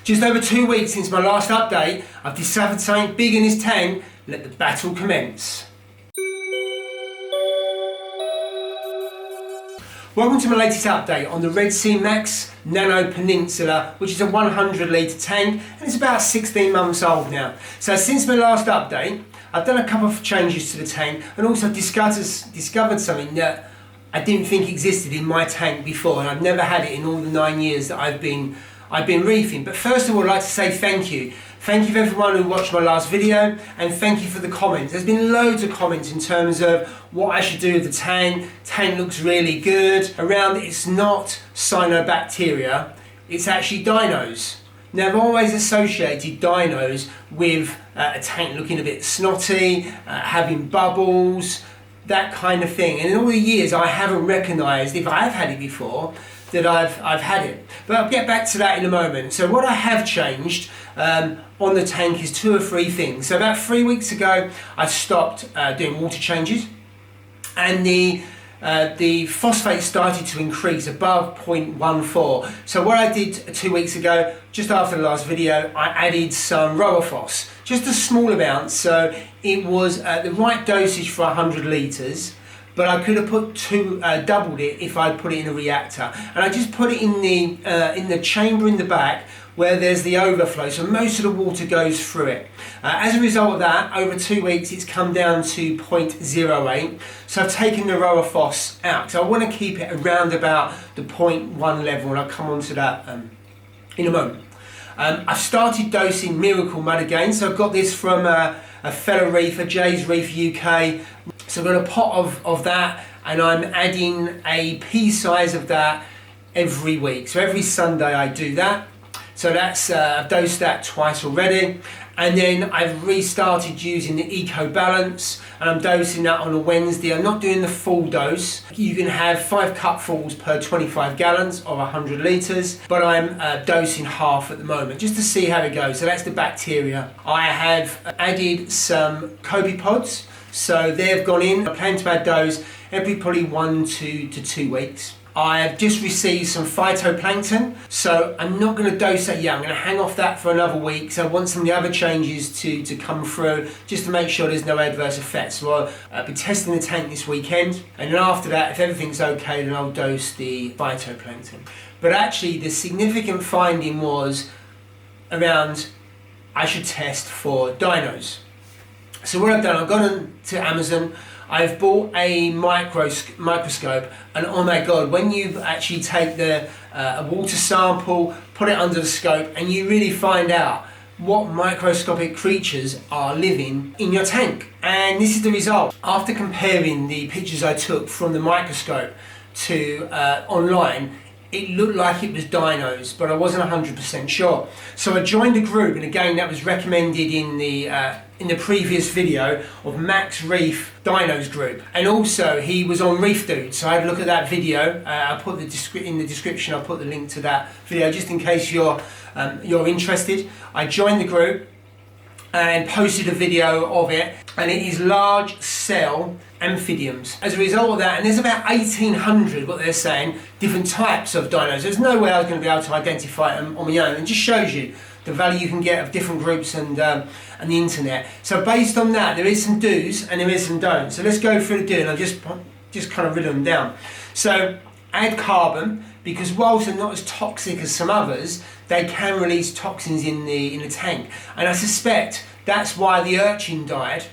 Just over 2 weeks since my last update, I've discovered something big in this tank. Let the battle commence. Welcome to my latest update on the Sea Max Nano Peninsula, which is a 100 litre tank, and it's about 16 months old now. So since my last update, I've done a couple of changes to the tank and also discovered something that I didn't think existed in my tank before, and I've never had it in all the 9 years that I've been reefing. But first of all, I'd like to say thank you. Thank you for everyone who watched my last video, and thank you for the comments. There's been loads of comments in terms of what I should do with the tank. Tank looks really good. Around it's not cyanobacteria, it's actually dinos. Now I've always associated dinos with a tank looking a bit snotty, having bubbles, that kind of thing. And in all the years I haven't recognised, if I've had it before, that I've had it. But I'll get back to that in a moment. So what I have changed on the tank is 2 or 3 things. So about 3 weeks ago I stopped doing water changes, and the phosphate started to increase above 0.14. So what I did 2 weeks ago, just after the last video, I added some Rowaphos, just a small amount, so it was the right dosage for 100 litres, but I could have doubled it if I'd put it in a reactor. And I just put it in the chamber in the back where there's the overflow, so most of the water goes through it. As a result of that, over 2 weeks it's come down to 0.08, so I've taken the Rowaphos out. So I want to keep it around about the 0.1 level, and I'll come on to that in a moment. I've started dosing Miracle Mud again, so I've got this from a fellow reefer, Jay's Reef UK. So I've got a pot of that, and I'm adding a pea size of that every week. So every Sunday I do that. So that's I've dosed that twice already, and then I've restarted using the Eco Balance, and I'm dosing that on a Wednesday. I'm not doing the full dose. You can have 5 cupfuls per 25 gallons of 100 litres, but I'm dosing half at the moment just to see how it goes. So that's the bacteria. I have added some copepods, so they've gone in. I plan to add those every probably 1 to 2 weeks. I've just received some phytoplankton, so I'm not going to dose that yet. I'm going to hang off that for another week, so I want some of the other changes to come through, just to make sure there's no adverse effects. So I'll be testing the tank this weekend, and then after that, if everything's okay, then I'll dose the phytoplankton. But actually, the significant finding was around I should test for dinos. So what I've done, I've gone to Amazon, I've bought a microscope, and oh my god, when you actually take a water sample, put it under the scope, and you really find out what microscopic creatures are living in your tank. And this is the result. After comparing the pictures I took from the microscope to online, it looked like it was dinos, but I wasn't 100% sure. So I joined a group, and again that was recommended in the previous video of Macks Reef Dinos group, and also he was on Reefdude, so I had a look at that video. I'll put in the description. I'll put the link to that video just in case you're interested. I joined the group and posted a video of it, and it is large cell amphibians. As a result of that, and there's about 1,800, what they're saying, different types of dinos. There's no way I was going to be able to identify them on my own. It just shows you the value you can get of different groups and the internet. So based on that, there is some do's and there is some don'ts. So let's go through the do, and I've just kind of written them down. So add carbon, because whilst they're not as toxic as some others, they can release toxins in the tank. And I suspect that's why the urchin died.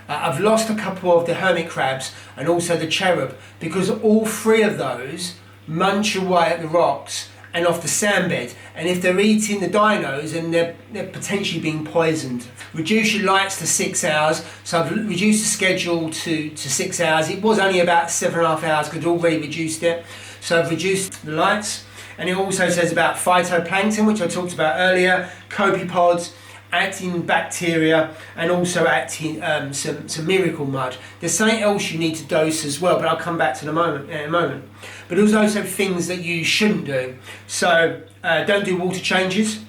I've lost a couple of the hermit crabs and also the cherub, because all 3 of those munch away at the rocks and off the sandbed, and if they're eating the dinos, then they're potentially being poisoned. Reduce your lights to 6 hours, so I've reduced the schedule to 6 hours. It was only about 7.5 hours because I'd already reduced it, so I've reduced the lights. And it also says about phytoplankton, which I talked about earlier, copepods, acting bacteria, and also acting some Miracle Mud. There's something else you need to dose as well, but I'll come back to in a moment. But there's also things that you shouldn't do. So don't do water changes,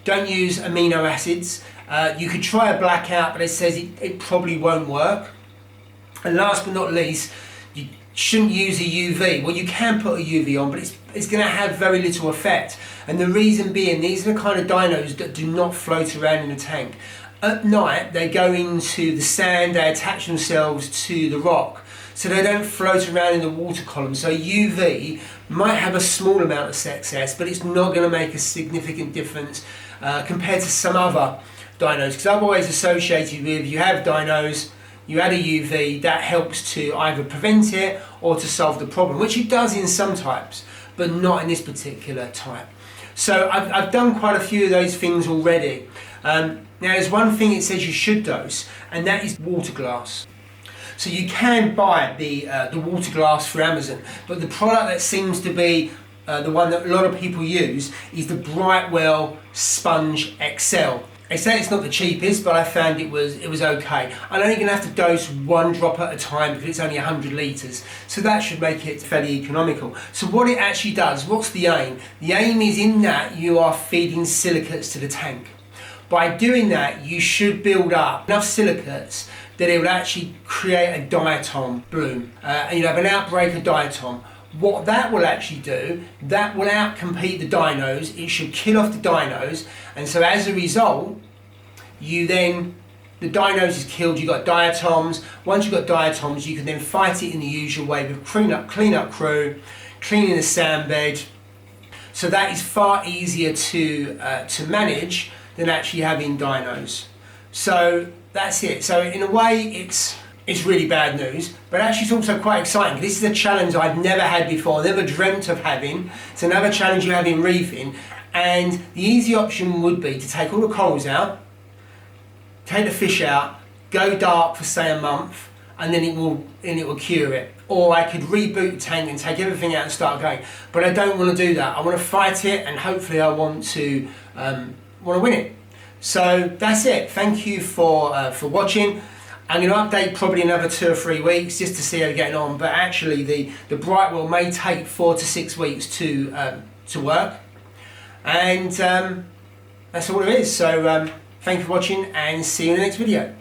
don't use amino acids. You could try a blackout, but it says it probably won't work. And last but not least, shouldn't use a UV. Well, you can put a UV on, but it's going to have very little effect. And the reason being, these are the kind of dinos that do not float around in a tank. At night, they go into the sand, they attach themselves to the rock, so they don't float around in the water column. So UV might have a small amount of success, but it's not going to make a significant difference compared to some other dinos. Because I've always associated with, you have dinos, you add a UV, that helps to either prevent it or to solve the problem, which it does in some types, but not in this particular type. So I've done quite a few of those things already. Now there's one thing it says you should dose, and that is water glass. So you can buy the water glass for Amazon, but the product that seems to be the one that a lot of people use is the Brightwell Sponge XL. They say it's not the cheapest, but I found it was okay. I'm only going to have to dose 1 drop at a time because it's only 100 litres, so that should make it fairly economical. So what it actually does, what's the aim? The aim is in that you are feeding silicates to the tank. By doing that, you should build up enough silicates that it will actually create a diatom bloom. And you have an outbreak of diatom. What that will actually do, that will outcompete the dinos. It should kill off the dinos, and so as a result, the dinos is killed, you've got diatoms. Once you've got diatoms, you can then fight it in the usual way with cleanup crew, cleaning the sand bed. So that is far easier to manage than actually having dinos. So that's it. So in a way, it's really bad news, but actually it's also quite exciting. This is a challenge I've never had before, never dreamt of having. It's another challenge you have in reefing, and the easy option would be to take all the corals out, take the fish out, go dark for say a month, and then it will cure it. Or I could reboot the tank and take everything out and start going. But I don't want to do that. I want to fight it, and hopefully I want to win it. So that's it. Thank you for watching. I'm going to update probably another 2 or 3 weeks just to see how you're getting on. But actually, the Brightwell may take 4 to 6 weeks to work, and that's all it is. So thank you for watching, and see you in the next video.